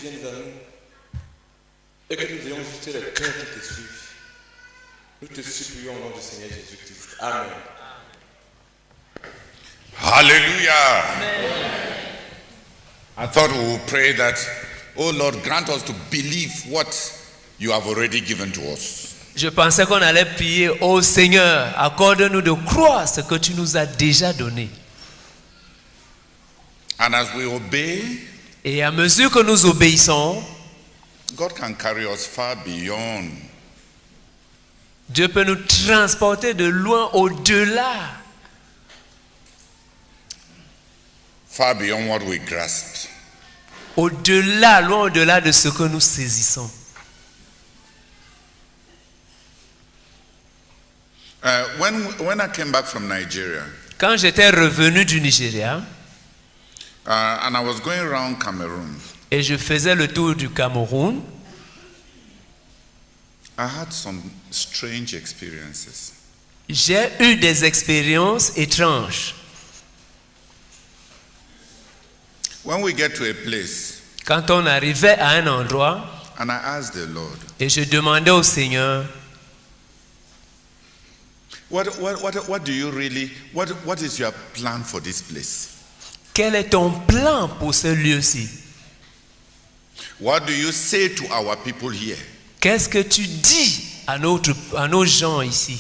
viennent vers nous et que nous ayons juste les cœurs qui te suivent. Nous te supplions au nom du Seigneur Jésus-Christ. Amen. Hallelujah. I thought we would pray that, oh Lord, grant us to believe what you have already given to us. Je pensais qu'on allait prier, ô Seigneur, accorde-nous de croire ce que tu nous as déjà donné. And as we obey, Et à mesure que nous obéissons, God can carry us far beyond. Dieu peut nous transporter de loin au-delà. Far beyond what we grasp. Au-delà, loin au-delà de ce que nous saisissons. When I came back from Nigeria, Quand j'étais revenu du Nigeria, and I was going around Cameroon, et je faisais le tour du Cameroun, I had some strange experiences. j'ai eu des expériences étranges. When we get to a place, Quand on arrivait à un endroit, and I asked the Lord, et je demandais au Seigneur, what do you really, what is your plan for this place? quel est ton plan pour ce lieu-ci? What do you say to our people here? Qu'est-ce que tu dis à nos gens ici?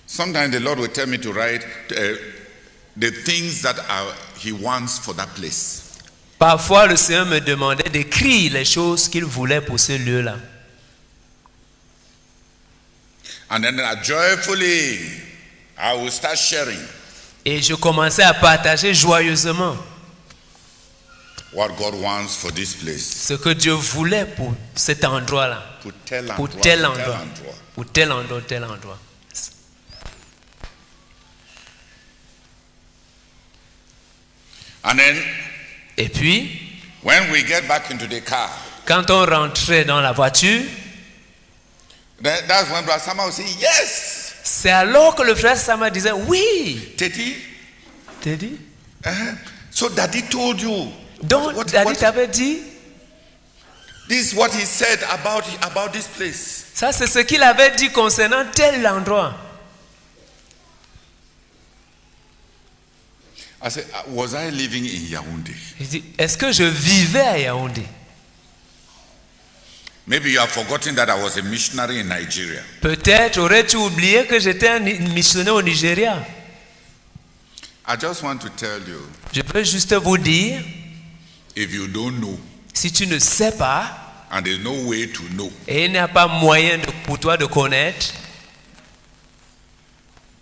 Sometimes the Lord will tell me to write the things that He wants for that place. Parfois, le Seigneur me demandait d'écrire les choses qu'il voulait pour ce lieu-là. And then joyfully, I will start sharing Et je commençais à partager joyeusement what God wants for this place. ce que Dieu voulait pour cet endroit-là, Pour tel pour endroit, tel tel endroit, endroit. pour tel endroit, tel endroit. And then, Et puis, when we get back into the car, quand on rentrait dans la voiture, that's when Brother Sama will say, yes, c'est alors que le frère Sama disait, oui, Teddy. t'as dit? So Daddy told you. Donc, Daddy t'avait dit, This is what he said about this place. ça c'est ce qu'il avait dit concernant tel endroit. I said, was I living in Yaoundé? Il dit, est-ce que je vivais à Yaoundé? Maybe you have forgotten that I was a missionary in Nigeria. Peut-être aurais-tu oublié que j'étais un missionnaire au Nigeria. I just want to tell you, Je veux juste vous dire, if you don't know, si tu ne sais pas, and there's no way to know, et il n'y a pas moyen pour toi de connaître,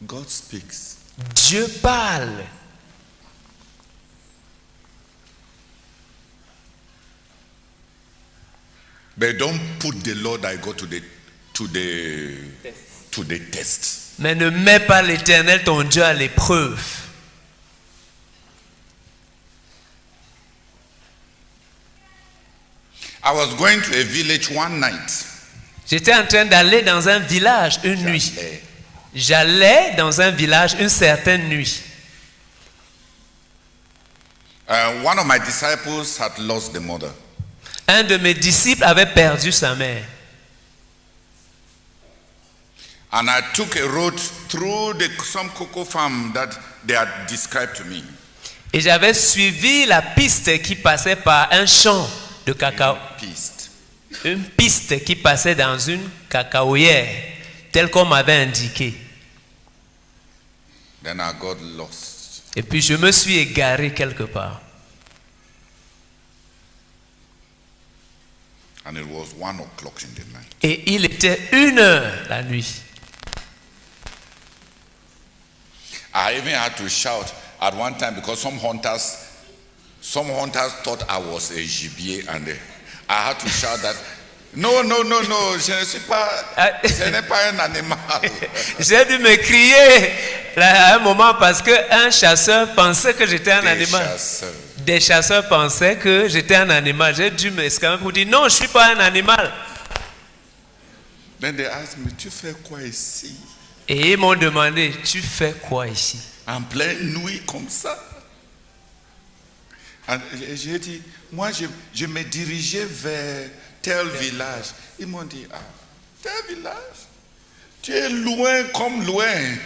God speaks. Dieu parle. But don't put the Lord thy God to the test. Mais ne mets pas l'Éternel ton Dieu à l'épreuve. I was going to a village one night. J'étais en train d'aller dans un village une nuit. J'allais dans un village une certaine nuit. One of my disciples had lost the mother. Un de mes disciples avait perdu sa mère. And I took a road through some cocoa farm that they had described to me. Et j'avais suivi la piste qui passait par un champ de cacao. Une piste qui passait dans une cacaoyère, telle qu'on m'avait indiqué. Then I got lost. Et puis je me suis égaré quelque part. And it was 1 o'clock in the night. Et il était 1h la nuit. I even had to shout at one time because some hunters thought I was a gibier, and I had to shout that no, je ne suis pas, ce n'est pas un animal. J'ai dû me crier à un moment parce qu'un chasseur pensait que j'étais un animal. Des chasseurs pensaient que j'étais un animal. J'ai dû m'exclamer pour dire non, je ne suis pas un animal. Then they asked me, tu fais quoi ici? Et ils m'ont demandé, tu fais quoi ici? En pleine nuit comme ça. J'ai dit, moi je me dirigeais vers tel village. Ils m'ont dit, ah, tel village? Tu es loin comme loin.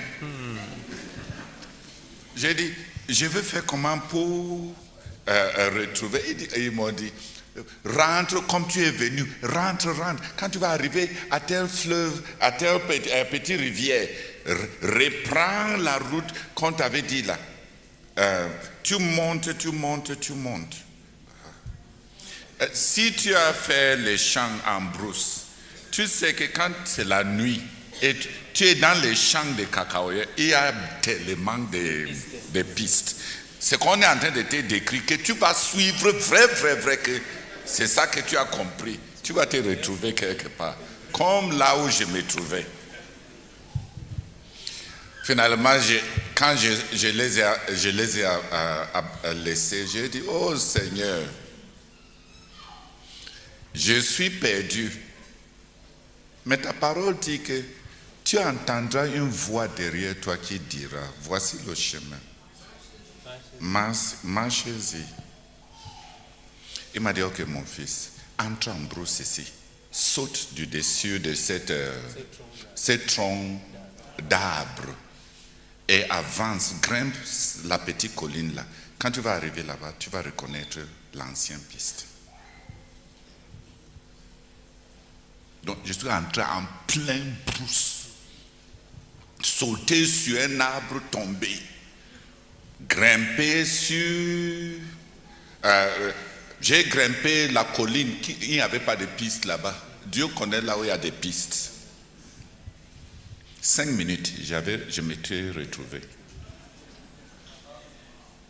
J'ai dit, je veux faire comment pour retrouver. Ils m'ont dit, rentre comme tu es venu, rentre. Quand tu vas arriver à tel fleuve, à telle petite rivière, reprends la route qu'on t'avait dit là. Tu montes. Si tu as fait les champs en brousse, tu sais que quand c'est la nuit et tu es dans les champs de cacao, il y a tellement de pistes. Ce qu'on est en train de te décrire, que tu vas suivre vrai, que c'est ça que tu as compris. Tu vas te retrouver quelque part, comme là où je me trouvais. Finalement, quand je les ai laissés, j'ai dit, oh Seigneur, je suis perdu. Mais ta parole dit que tu entendras une voix derrière toi qui dira, voici le chemin. Marchez-y. Il m'a dit, ok mon fils, entre en brousse ici. Saute du dessus de cette tronc d'arbre. Et avance, grimpe la petite colline là. Quand tu vas arriver là-bas, tu vas reconnaître l'ancienne piste. Donc je suis entré en plein brousse. Sauter sur un arbre tombé. Grimper sur... j'ai grimpé la colline, il n'y avait pas de piste là-bas. Dieu connaît là où il y a des pistes. 5 minutes, je m'étais retrouvé.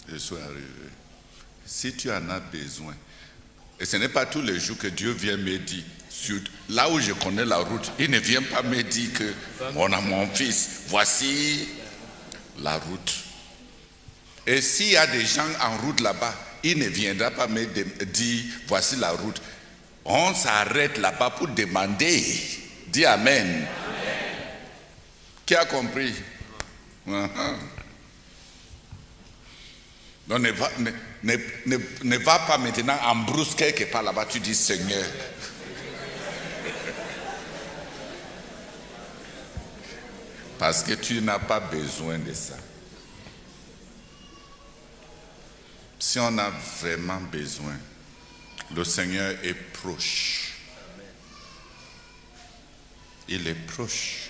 Je suis arrivé. Si tu en as besoin, et ce n'est pas tous les jours que Dieu vient me dire, là où je connais la route, il ne vient pas me dire que mon fils, voici la route. Et s'il y a des gens en route là-bas, il ne viendra pas me dire, voici la route. On s'arrête là-bas pour demander. Dis Amen. Qui a compris? Donc ne va pas maintenant en brousse quelque part là-bas, tu dis Seigneur. Parce que tu n'as pas besoin de ça. Si on a vraiment besoin, le Seigneur est proche. Il est proche.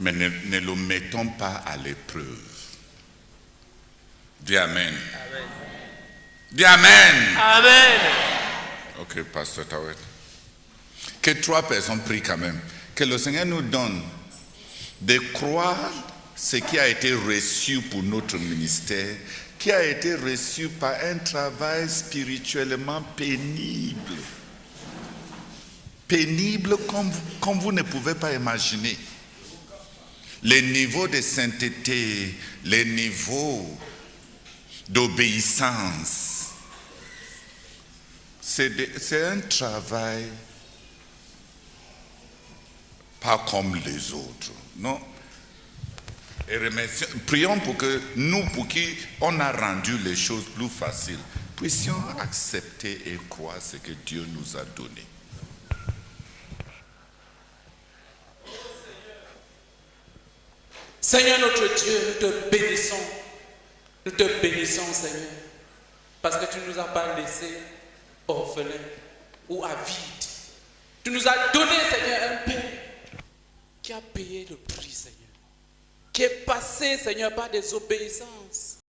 Mais ne le mettons pas à l'épreuve. Dis Amen. Amen. Dis Amen. Amen. Ok, Pasteur Tawet. Que 3 personnes prient quand même. Que le Seigneur nous donne de croire ce qui a été reçu pour notre ministère, qui a été reçu par un travail spirituellement pénible. Pénible comme vous ne pouvez pas imaginer. Les niveaux de sainteté, les niveaux d'obéissance, c'est un travail pas comme les autres. Non. Et prions pour que nous, pour qui on a rendu les choses plus faciles, puissions accepter et croire ce que Dieu nous a donné. Seigneur notre Dieu, nous te bénissons. Nous te bénissons, Seigneur. Parce que tu ne nous as pas laissés orphelins ou à vide. Tu nous as donné, Seigneur, un Père qui a payé le prix, Seigneur. Qui est passé, Seigneur, par des obéissances.